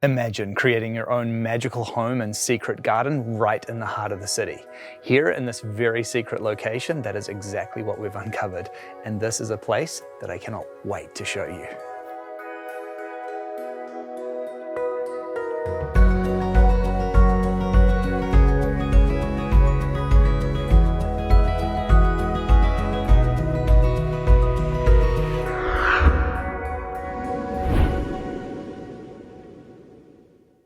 Imagine creating your own magical home and secret garden right in the heart of the city. Here in this very secret location, that is exactly what we've uncovered. And this is a place that I cannot wait to show you.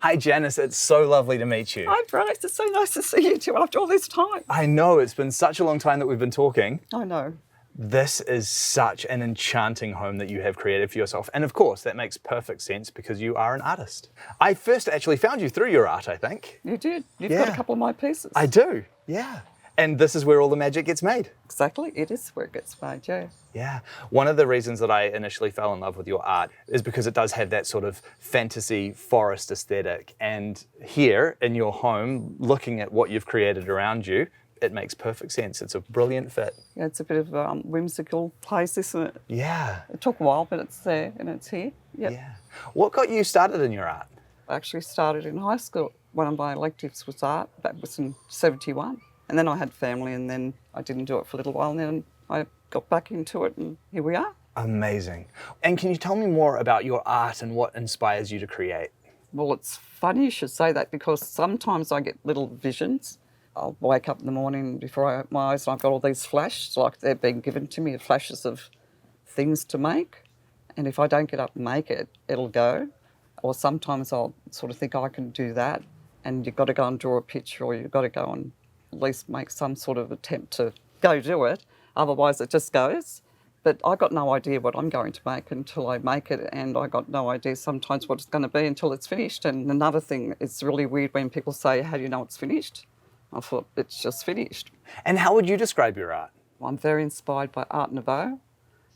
Hi Janice, it's so lovely to meet you. Hi Bryce, it's so nice to see you too after all this time. I know, it's been such a long time that we've been talking. I know. This is such an enchanting home that you have created for yourself. And of course, that makes perfect sense because you are an artist. I first actually found you through your art, I think. You did. You've got a couple of my pieces. I do, yeah. And this is where all the magic gets made. Exactly, it is where it gets made, yeah. Yeah. One of the reasons that I initially fell in love with your art is because it does have that sort of fantasy forest aesthetic. And here in your home, looking at what you've created around you, it makes perfect sense. It's a brilliant fit. Yeah, it's a bit of a whimsical place, isn't it? Yeah. It took a while, but it's there and it's here. Yep. Yeah. What got you started in your art? I actually started in high school. One of my electives was art. That was in 71. And then I had family and then I didn't do it for a little while and then I got back into it and here we are. Amazing. And can you tell me more about your art and what inspires you to create? Well, it's funny you should say that because sometimes I get little visions. I'll wake up in the morning before I open my eyes and I've got all these flashes, like they're being given to me, flashes of things to make. And if I don't get up and make it, it'll go. Or sometimes I'll sort of think, I can do that. And you've got to go and draw a picture or you've got to go and at least make some sort of attempt to go do it. Otherwise it just goes. But I got no idea what I'm going to make until I make it, and I got no idea sometimes what it's going to be until it's finished. And another thing, it's really weird when people say, how do you know it's finished? I thought, it's just finished. And how would you describe your art? Well, I'm very inspired by Art Nouveau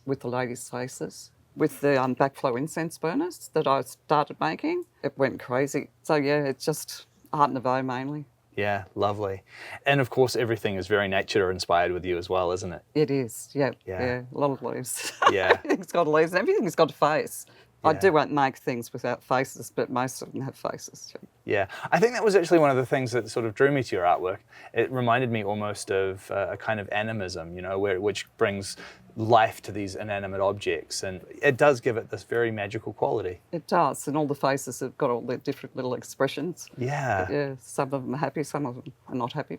with the ladies' faces, with the backflow incense burners that I started making. It went crazy. So yeah, it's just Art Nouveau mainly. Yeah, lovely. And of course, everything is very nature inspired with you as well, isn't it? It is, yeah. A lot of leaves. Yeah. Everything's got leaves and everything's got a face. Yeah. I do make things without faces, but most of them have faces. Yeah, I think that was actually one of the things that sort of drew me to your artwork. It reminded me almost of a kind of animism, you know, which brings life to these inanimate objects, and it does give it this very magical quality. It does, and all the faces have got all their different little expressions. Yeah. Yeah, some of them are happy, some of them are not happy.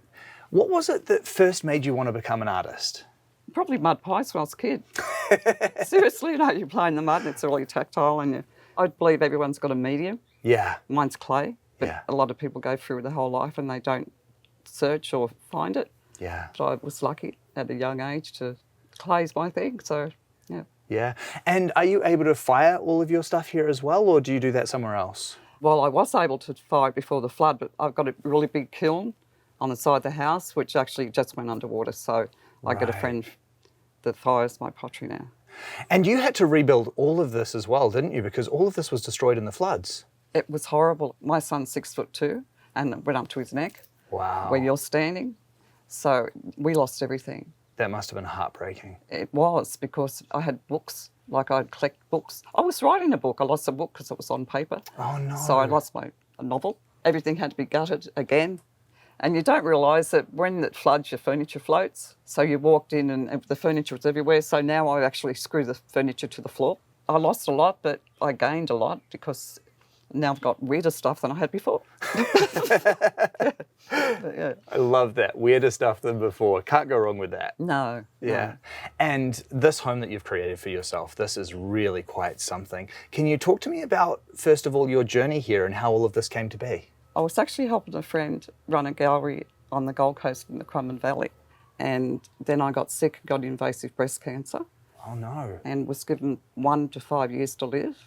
What was it that first made you want to become an artist? Probably mud pies when I was a kid. Seriously, you know, you play in the mud and it's really tactile, and I believe everyone's got a medium. Yeah. Mine's clay, but Yeah. a lot of people go through their whole life and they don't search or find it. Yeah. But I was lucky at a young age to clay's my thing, so yeah. Yeah. And are you able to fire all of your stuff here as well, or do you do that somewhere else? Well, I was able to fire before the flood, but I've got a really big kiln on the side of the house, which actually just went underwater, so I get a friend that fires my pottery now. And you had to rebuild all of this as well, didn't you? Because all of this was destroyed in the floods. It was horrible. My son's 6'2" and it went up to his neck. Wow. Where you're standing. So we lost everything. That must have been heartbreaking. It was, because I had books, like I'd collect books. I was writing a book. I lost a book because it was on paper. Oh, no. So I lost a novel. Everything had to be gutted again. And you don't realise that when it floods, your furniture floats. So you walked in and the furniture was everywhere. So now I actually screw the furniture to the floor. I lost a lot, but I gained a lot because now I've got weirder stuff than I had before. Yeah. I love that. Weirder stuff than before. Can't go wrong with that. No. Yeah. No. And this home that you've created for yourself, this is really quite something. Can you talk to me about, first of all, your journey here and how all of this came to be? I was actually helping a friend run a gallery on the Gold Coast in the Crumman Valley. And then I got sick, got invasive breast cancer. Oh, no. And was given 1 to 5 years to live.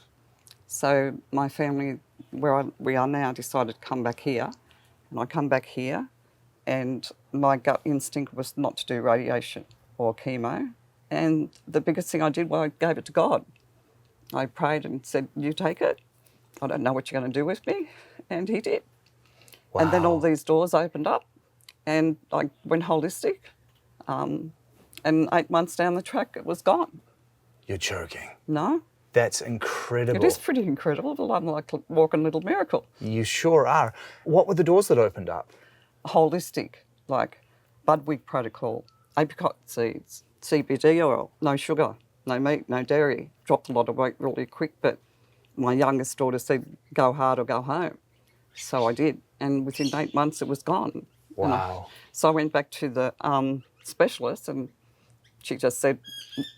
So my family, where we are now, decided to come back here. And I come back here, and my gut instinct was not to do radiation or chemo. And the biggest thing I did was I gave it to God. I prayed and said, you take it. I don't know what you're going to do with me. And he did. Wow. And then all these doors opened up and I went holistic. And 8 months down the track, it was gone. You're joking. No. That's incredible. It is pretty incredible. I'm like a walking little miracle. You sure are. What were the doors that opened up? Holistic, like Budwig protocol, apricot seeds, CBD oil, no sugar, no meat, no dairy. Dropped a lot of weight really quick, but my youngest daughter said, go hard or go home. So I did. And within 8 months, it was gone. Wow. So I went back to the specialist and she just said,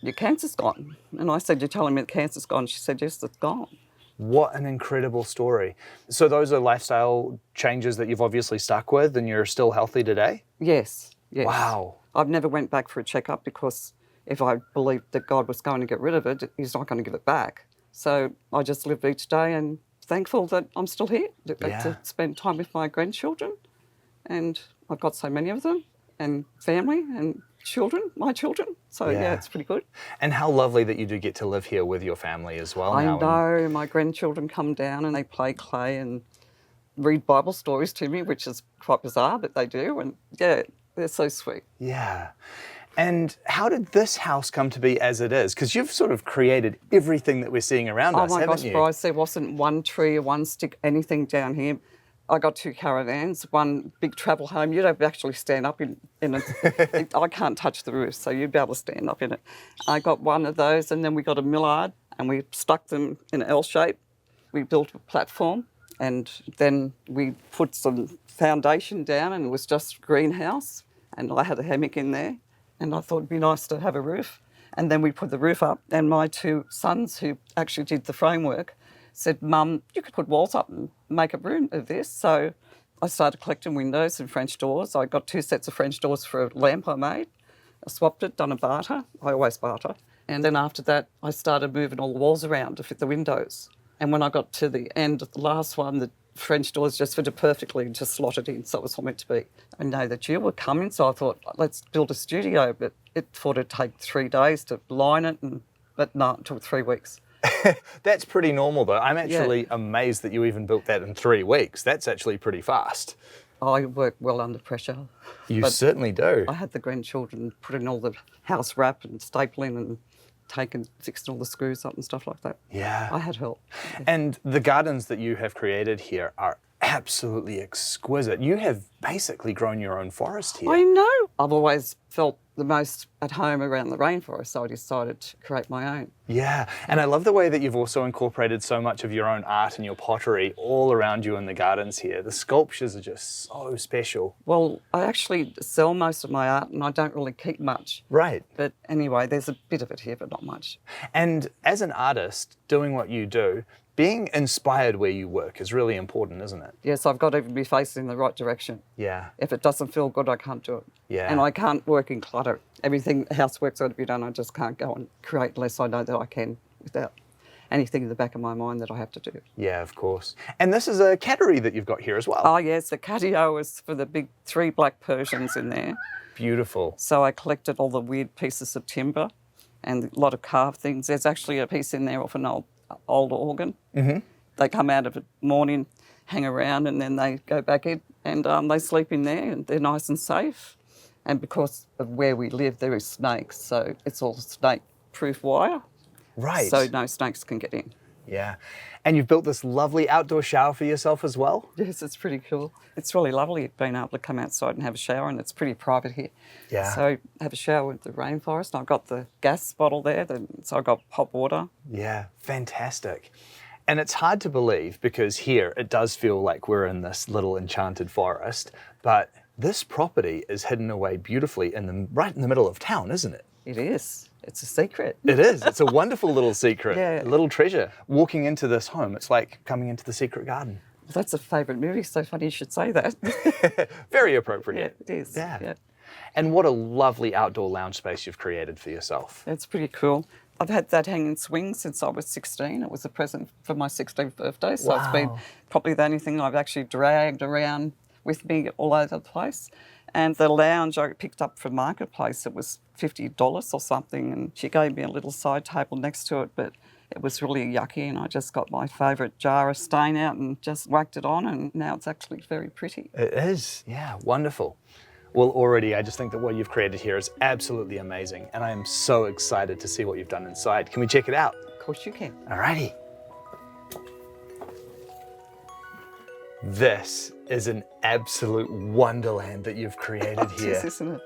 your cancer's gone. And I said, you're telling me the cancer's gone? She said, yes, it's gone. What an incredible story. So those are lifestyle changes that you've obviously stuck with and you're still healthy today? Yes, yes. Wow. I've never went back for a checkup because if I believed that God was going to get rid of it, he's not going to give it back. So I just live each day and thankful that I'm still here to spend time with my grandchildren. And I've got so many of them, and family and children, my children. So yeah, it's pretty good. And how lovely that you do get to live here with your family as well. I now. know. My grandchildren come down and they play clay and read Bible stories to me, which is quite bizarre, but they do. And yeah, they're so sweet. Yeah. And how did this house come to be as it is? Because you've sort of created everything that we're seeing around us, haven't you? Oh my gosh, Bryce, there wasn't one tree or one stick, anything down here. I got 2 caravans, one big travel home. You'd have to actually stand up in it. I can't touch the roof, so you'd be able to stand up in it. I got one of those, and then we got a millard, and we stuck them in an L shape. We built a platform, and then we put some foundation down, and it was just greenhouse, and I had a hammock in there, and I thought it'd be nice to have a roof. And then we put the roof up, and my 2 sons, who actually did the framework, said, Mum, you could put walls up and make a room of this. So I started collecting windows and French doors. I got 2 sets of French doors for a lamp I made. I swapped it, done a barter. I always barter. And then after that, I started moving all the walls around to fit the windows. And when I got to the end of the last one, the French doors just fitted perfectly and just slotted in, so it was all meant to be. I know that you were coming, so I thought, let's build a studio. But it thought it'd take 3 days to line it, but no, it took 3 weeks. That's pretty normal though. I'm actually amazed that you even built that in 3 weeks. That's actually pretty fast. I work well under pressure. You certainly do. I had the grandchildren put in all the house wrap and stapling and fixing all the screws up and stuff like that. Yeah. I had help. And the gardens that you have created here are absolutely exquisite. You have basically grown your own forest here. I know. I've always felt the most at home around the rainforest, so I decided to create my own. Yeah, and I love the way that you've also incorporated so much of your own art and your pottery all around you in the gardens here. The sculptures are just so special. Well, I actually sell most of my art and I don't really keep much. Right. But anyway, there's a bit of it here, but not much. And as an artist, doing what you do, being inspired where you work is really important, isn't it? Yes, I've got to be facing the right direction. Yeah. If it doesn't feel good, I can't do it. Yeah. And I can't work in clutter. Everything, housework's got to be done. I just can't go and create unless I know that I can without anything in the back of my mind that I have to do. Yeah, of course. And this is a cattery that you've got here as well. Oh, yes, the catio is for the big 3 black Persians in there. Beautiful. So I collected all the weird pieces of timber and a lot of carved things. There's actually a piece in there of an old organ. Mm-hmm. They come out of it morning, hang around, and then they go back in and they sleep in there and they're nice and safe. And because of where we live, there is snakes, so it's all snake-proof wire. Right. So no snakes can get in. Yeah. And you've built this lovely outdoor shower for yourself as well? Yes, it's pretty cool. It's really lovely being able to come outside and have a shower, and it's pretty private here. Yeah. So have a shower with the rainforest. I've got the gas bottle there, so I've got hot water. Yeah, fantastic. And it's hard to believe because here it does feel like we're in this little enchanted forest, but this property is hidden away beautifully right in the middle of town, isn't it? It is. It's a secret. It is. It's a wonderful little secret, Yeah. a little treasure. Walking into this home, it's like coming into the secret garden. Well, that's a favourite movie, so funny you should say that. Very appropriate. Yeah, it is. Yeah. And what a lovely outdoor lounge space you've created for yourself. It's pretty cool. I've had that hanging swing since I was 16. It was a present for my 16th birthday, so It's been probably the only thing I've actually dragged around with me all over the place. And the lounge I picked up from Marketplace, it was $50 or something, and she gave me a little side table next to it, but it was really yucky, and I just got my favourite jar of stain out and just whacked it on, and now it's actually very pretty. It is, yeah, wonderful. Well, already I just think that what you've created here is absolutely amazing, and I am so excited to see what you've done inside. Can we check it out? course you can. Alrighty. This is an absolute wonderland that you've created here. Yes, isn't it?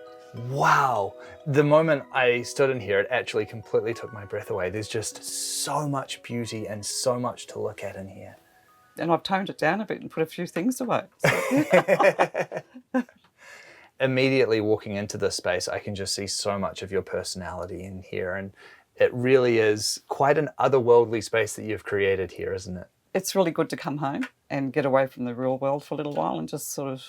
Wow. The moment I stood in here, it actually completely took my breath away. There's just so much beauty and so much to look at in here. And I've toned it down a bit and put a few things away. So, Immediately walking into this space, I can just see so much of your personality in here. And it really is quite an otherworldly space that you've created here, isn't it? it's really good to come home and get away from the real world for a little while and just sort of,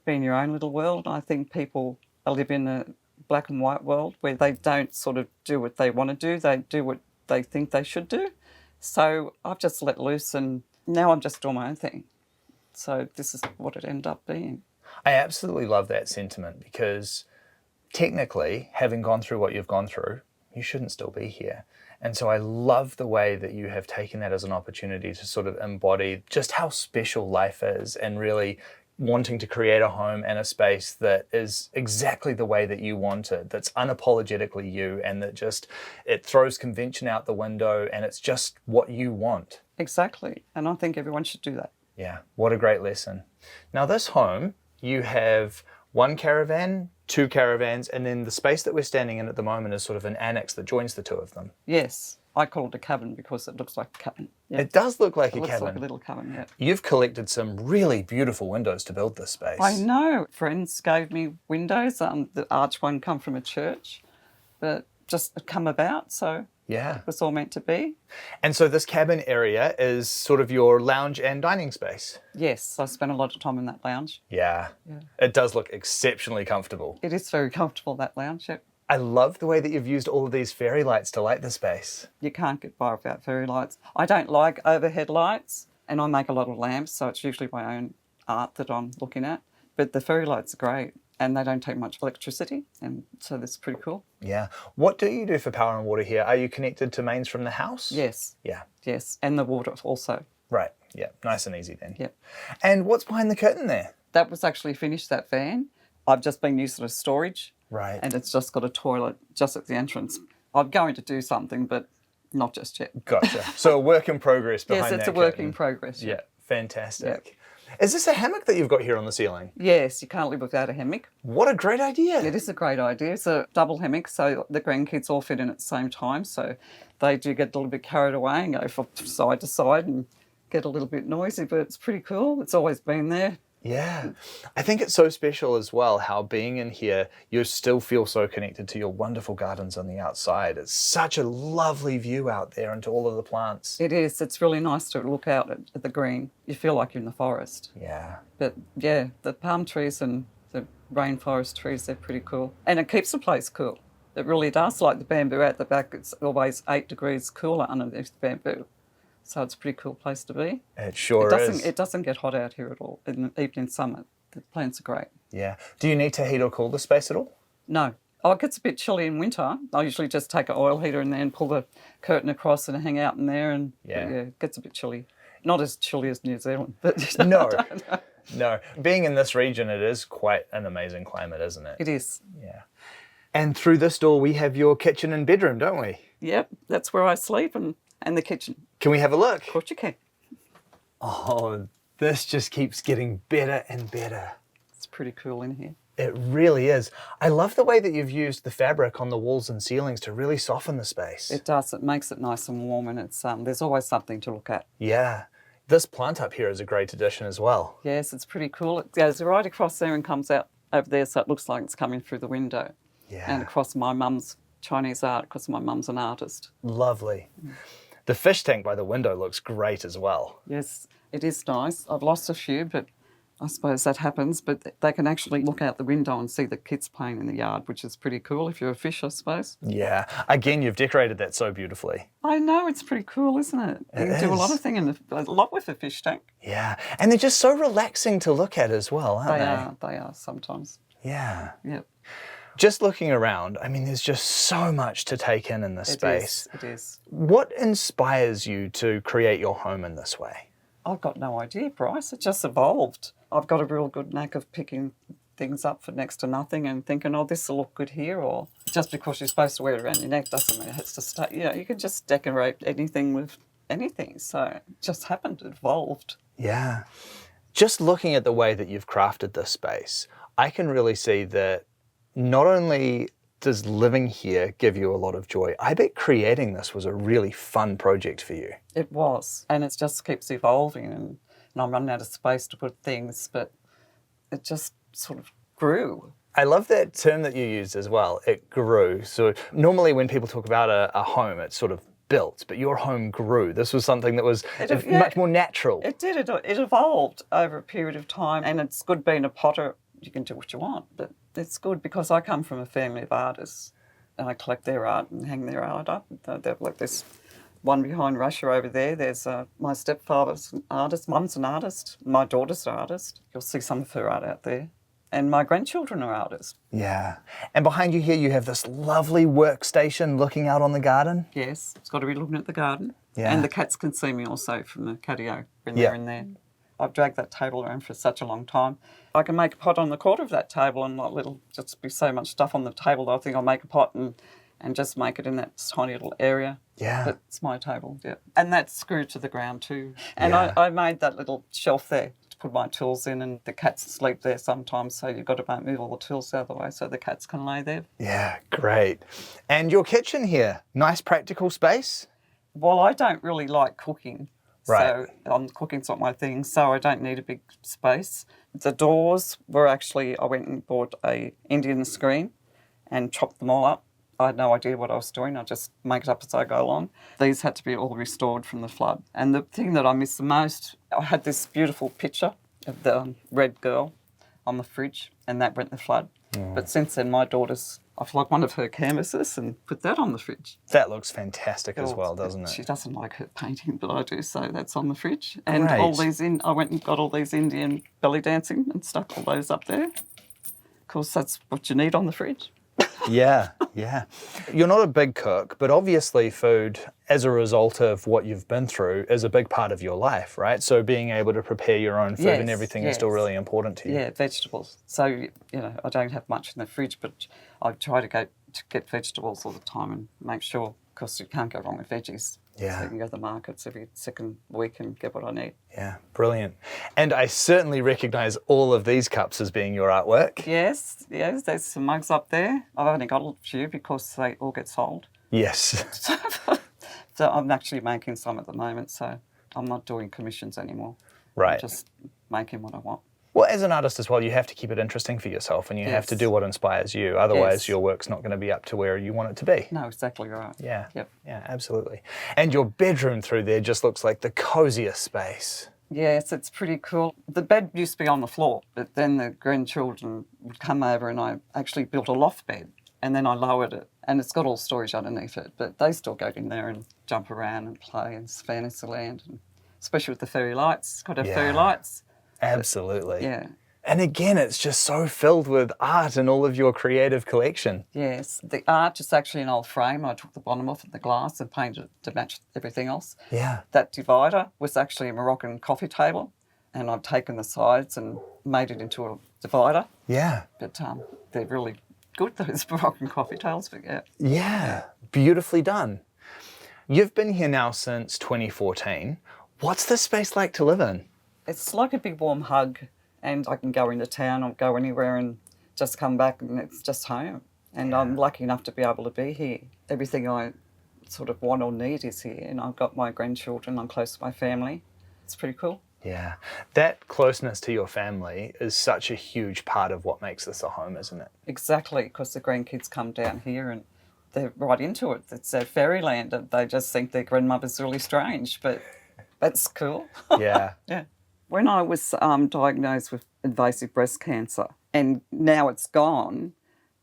be in your own little world. I think people live in a black and white world where they don't sort of do what they want to do. They do what they think they should do. So I've just let loose and now I'm just doing my own thing. So this is what it ended up being. I absolutely love that sentiment because technically, having gone through what you've gone through, you shouldn't still be here. And so I love the way that you have taken that as an opportunity to sort of embody just how special life is and really wanting to create a home and a space that is exactly the way that you want it, that's unapologetically you, and that just, it throws convention out the window and it's just what you want. Exactly. And I think everyone should do that. Yeah, what a great lesson. Now this home, you have one caravan, two caravans, and then the space that we're standing in at the moment is sort of an annex that joins the two of them. Yes. I call it a cabin because it looks like a cabin. Yeah. It does look like It a looks cabin. like a little cabin, yeah. You've collected some really beautiful windows to build this space. I know. Friends gave me windows. The arch one come from a church, but just come about, so Yeah. it was all meant to be. And so this cabin area is sort of your lounge and dining space. Yes, I spent a lot of time in that lounge. Yeah. Yeah. It does look exceptionally comfortable. It is very comfortable, that lounge. Yep. I love the way that you've used all of these fairy lights to light the space. You can't get by without fairy lights. I don't like overhead lights, and I make a lot of lamps, so it's usually my own art that I'm looking at. But the fairy lights are great, and they don't take much electricity, and so that's pretty cool. Yeah. What do you do for power and water here? Are you connected to mains from the house? Yes. Yeah. Yes, and the water also. Right. Yeah. Nice and easy then. Yep. And what's behind the curtain there? That was actually finished, that van. I've just been used as storage. Right. And it's just got a toilet just at the entrance. I'm going to do something, but not just yet. Gotcha. So a work in progress behind that Yes, it's a work curtain. in progress. Yeah. Fantastic. Is this a hammock that you've got here on the ceiling? Yes, you can't live without a hammock. What a great idea. It is a great idea. It's a double hammock, so the grandkids all fit in at the same time. So they do get a little bit carried away and go from side to side and get a little bit noisy, but it's pretty cool. It's always been there. Yeah. I think it's so special as well how being in here, you still feel so connected to your wonderful gardens on the outside. It's such a lovely view out there and to all of the plants. It is. It's really nice to look out at the green. You feel like you're in the forest. Yeah. But yeah, the palm trees and the rainforest trees, they're pretty cool. And it keeps the place cool. It really does. Like the bamboo out the back, it's always 8 degrees cooler underneath the bamboo. So it's a pretty cool place to be. It sure is. It doesn't get hot out here at all, even in summer. The plants are great. Yeah. Do you need to heat or cool the space at all? No. Oh, it gets a bit chilly in winter. I usually just take an oil heater and then pull the curtain across and hang out in there. And Yeah. it gets a bit chilly. Not as chilly as New Zealand, but No. I don't know. No. Being in this region, it is quite an amazing climate, isn't it? It is. Yeah. And through this door, we have your kitchen and bedroom, don't we? Yep, that's where I sleep and the kitchen. Can we have a look? Of course you can. Oh, this just keeps getting better and better. It's pretty cool in here. It really is. I love the way that you've used the fabric on the walls and ceilings to really soften the space. It does. It makes it nice and warm, and it's there's always something to look at. Yeah. This plant up here is a great addition as well. Yes, it's pretty cool. It goes right across there and comes out over there, so it looks like it's coming through the window. Yeah. And across my mum's Chinese art, because my mum's an artist. Lovely. The fish tank by the window looks great as well. Yes, it is nice. I've lost a few, but I suppose that happens. But they can actually look out the window and see the kids playing in the yard, which is pretty cool if you're a fish, I suppose. Yeah. Again, you've decorated that so beautifully. I know, it's pretty cool, isn't it? You can do a lot of things, a lot with a fish tank. Yeah. And they're just so relaxing to look at as well, aren't they? They are sometimes. Yeah. Yep. Just looking around, I mean, there's just so much to take in this space. It is. What inspires you to create your home in this way? I've got no idea, Bryce. It just evolved. I've got a real good knack of picking things up for next to nothing and thinking, oh, this will look good here, or just because you're supposed to wear it around your neck doesn't mean it has to stay. You know, you can just decorate anything with anything. So it just happened, it evolved. Yeah. Just looking at the way that you've crafted this space, I can really see that not only does living here give you a lot of joy, I bet creating this was a really fun project for you. It was, and it just keeps evolving, and I'm running out of space to put things, but it just sort of grew. I love that term that you used as well. It grew. So normally when people talk about a home, it's sort of built, but your home grew. This was something that was much more natural. It did. It evolved over a period of time, and it's good being a potter. You can do what you want, but it's good because I come from a family of artists, and I collect their art and hang their art up. They've like this one behind Russia over there. There's my stepfather's an artist, mum's an artist, my daughter's an artist. You'll see some of her art out there. And my grandchildren are artists. Yeah. And behind you here, you have this lovely workstation looking out on the garden. Yes, it's got to be looking at the garden. Yeah. And the cats can see me also from the catio when they're in there. I've dragged that table around for such a long time. I can make a pot on the corner of that table and just be so much stuff on the table that I think I'll make a pot and just make it in that tiny little area. Yeah. But it's my table, yeah. And that's screwed to the ground too. And I made that little shelf there to put my tools in, and the cats sleep there sometimes, so you've got to move all the tools out of the way so the cats can lay there. Yeah, great. And your kitchen here, nice practical space? Well, I don't really like cooking. Right. So cooking's not my thing, so I don't need a big space. The doors were actually, I went and bought a Indian screen and chopped them all up. I had no idea what I was doing. I just make it up as I go along. These had to be all restored from the flood. And the thing that I miss the most, I had this beautiful picture of the red girl on the fridge, and that went in the flood. But since then, my daughter's, I flogged one of her canvases and put that on the fridge. That looks fantastic as well, doesn't it? She doesn't like her painting, but I do, so that's on the fridge. And Great. I went and got all these Indian belly dancing and stuck all those up there. Of course, that's what you need on the fridge. Yeah. You're not a big cook, but obviously food, as a result of what you've been through, is a big part of your life, right? So being able to prepare your own food and everything is still really important to you. Yeah, vegetables. So, you know, I don't have much in the fridge, but I try to get vegetables all the time and make sure, because you can't go wrong with veggies. Yeah. So you can go to the markets every second week and get what I need. Yeah, brilliant. And I certainly recognise all of these cups as being your artwork. Yes, there's some mugs up there. I've only got a few because they all get sold. Yes. So I'm actually making some at the moment, so I'm not doing commissions anymore. Right. I'm just making what I want. Well, as an artist as well, you have to keep it interesting for yourself, and you have to do what inspires you. Otherwise, your work's not going to be up to where you want it to be. No, exactly right. Yeah. Yep. Yeah, absolutely. And your bedroom through there just looks like the coziest space. Yes, it's pretty cool. The bed used to be on the floor, but then the grandchildren would come over and I actually built a loft bed, and then I lowered it, and it's got all storage underneath it, but they still go in there and jump around and play, and it's fantasy land, and especially with the fairy lights. It's got to have fairy lights. Absolutely. Yeah. And again, it's just so filled with art and all of your creative collection. Yes, the art is actually an old frame. I took the bottom off of the glass and painted it to match everything else. Yeah. That divider was actually a Moroccan coffee table, and I've taken the sides and made it into a divider. Yeah. But they're really good, those Moroccan coffee tables. But Yeah. Beautifully done. You've been here now since 2014. What's this space like to live in? It's like a big warm hug, and I can go into town or go anywhere and just come back and it's just home. And I'm lucky enough to be able to be here. Everything I sort of want or need is here, and I've got my grandchildren, I'm close to my family. It's pretty cool. Yeah. That closeness to your family is such a huge part of what makes this a home, isn't it? Exactly, because the grandkids come down here and they're right into it. It's their fairyland, and they just think their grandmother's really strange, but that's cool. Yeah. Yeah. When I was diagnosed with invasive breast cancer, and now it's gone,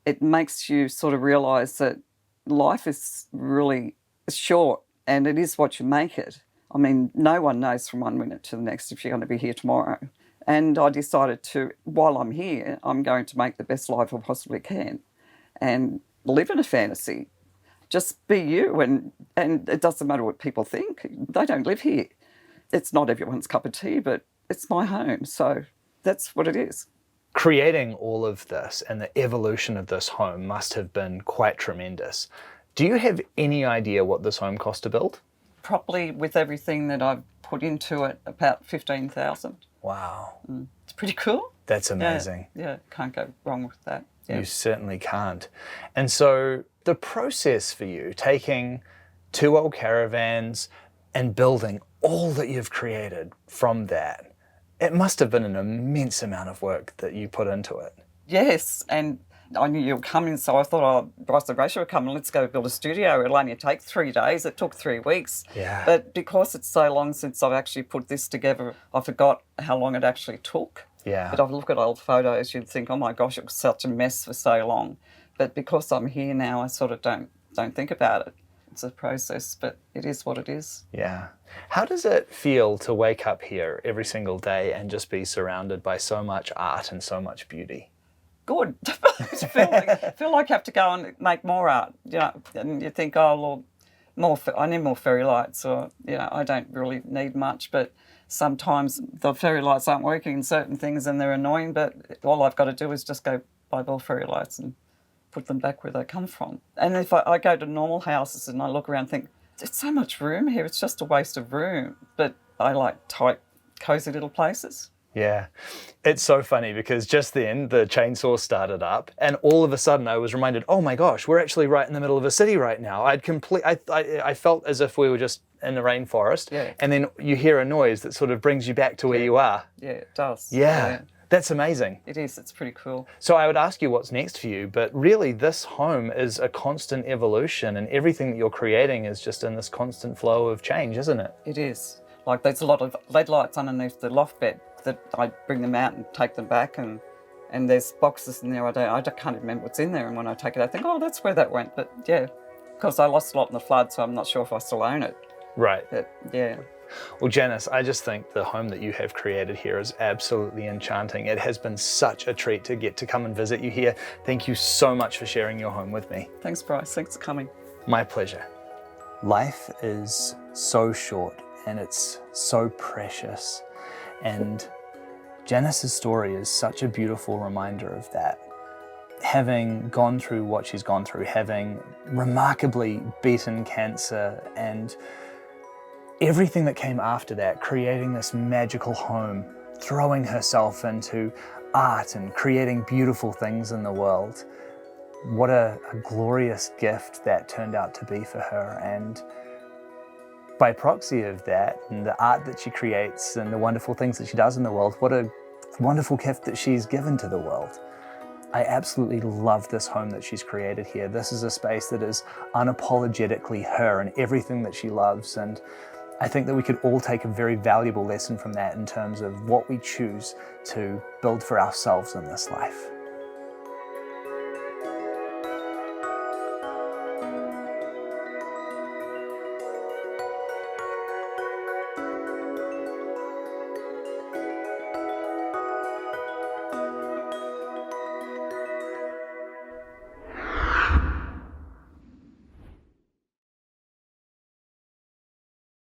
it makes you sort of realise that life is really short, and it is what you make it. I mean, no one knows from one minute to the next if you're going to be here tomorrow. And I decided to, while I'm here, I'm going to make the best life I possibly can and live in a fantasy. Just be you, and it doesn't matter what people think. They don't live here. It's not everyone's cup of tea, but it's my home, so that's what it is. Creating all of this and the evolution of this home must have been quite tremendous. Do you have any idea what this home cost to build? Probably with everything that I've put into it, about 15,000. Wow. It's pretty cool. That's amazing. Yeah, can't go wrong with that. Yeah. You certainly can't. And so the process for you, taking 2 old caravans and building all that you've created from that, it must have been an immense amount of work that you put into it. Yes, and I knew you were coming, so I thought, Bryce and Gracia were coming, let's go build a studio. It'll only take 3 days. It took 3 weeks. Yeah. But because it's so long since I've actually put this together, I forgot how long it actually took. Yeah. But I've looked at old photos, you'd think, oh my gosh, it was such a mess for so long. But because I'm here now, I sort of don't think about it. It's a process, but it is what it is. Yeah. How does it feel to wake up here every single day and just be surrounded by so much art and so much beauty? Good. I feel like I have to go and make more art, and you think, oh, well, I need more fairy lights, or, I don't really need much, but sometimes the fairy lights aren't working in certain things and they're annoying, but all I've got to do is just go buy more fairy lights and put them back where they come from. And if I go to normal houses and I look around and think, there's so much room here, it's just a waste of room. But I like tight, cosy little places. Yeah. It's so funny because just then the chainsaw started up and all of a sudden I was reminded, oh my gosh, we're actually right in the middle of a city right now. I felt as if we were just in the rainforest. Yeah. And then you hear a noise that sort of brings you back to where you are. Yeah, it does. Yeah. That's amazing. It is. It's pretty cool. So I would ask you what's next for you, but really this home is a constant evolution and everything that you're creating is just in this constant flow of change, isn't it? It is. Like there's a lot of LED lights underneath the loft bed that I bring them out and take them back, and there's boxes in there I can't remember what's in there, and when I take it I think, oh, that's where that went. But yeah, because I lost a lot in the flood, so I'm not sure if I still own it. Right. But yeah. Well, Janice, I just think the home that you have created here is absolutely enchanting. It has been such a treat to get to come and visit you here. Thank you so much for sharing your home with me. Thanks, Bryce. Thanks for coming. My pleasure. Life is so short and it's so precious. And Janice's story is such a beautiful reminder of that. Having gone through what she's gone through, having remarkably beaten cancer and everything that came after that, creating this magical home, throwing herself into art and creating beautiful things in the world. What a glorious gift that turned out to be for her. And by proxy of that and the art that she creates and the wonderful things that she does in the world, what a wonderful gift that she's given to the world. I absolutely love this home that she's created here. This is a space that is unapologetically her and everything that she loves. And I think that we could all take a very valuable lesson from that in terms of what we choose to build for ourselves in this life.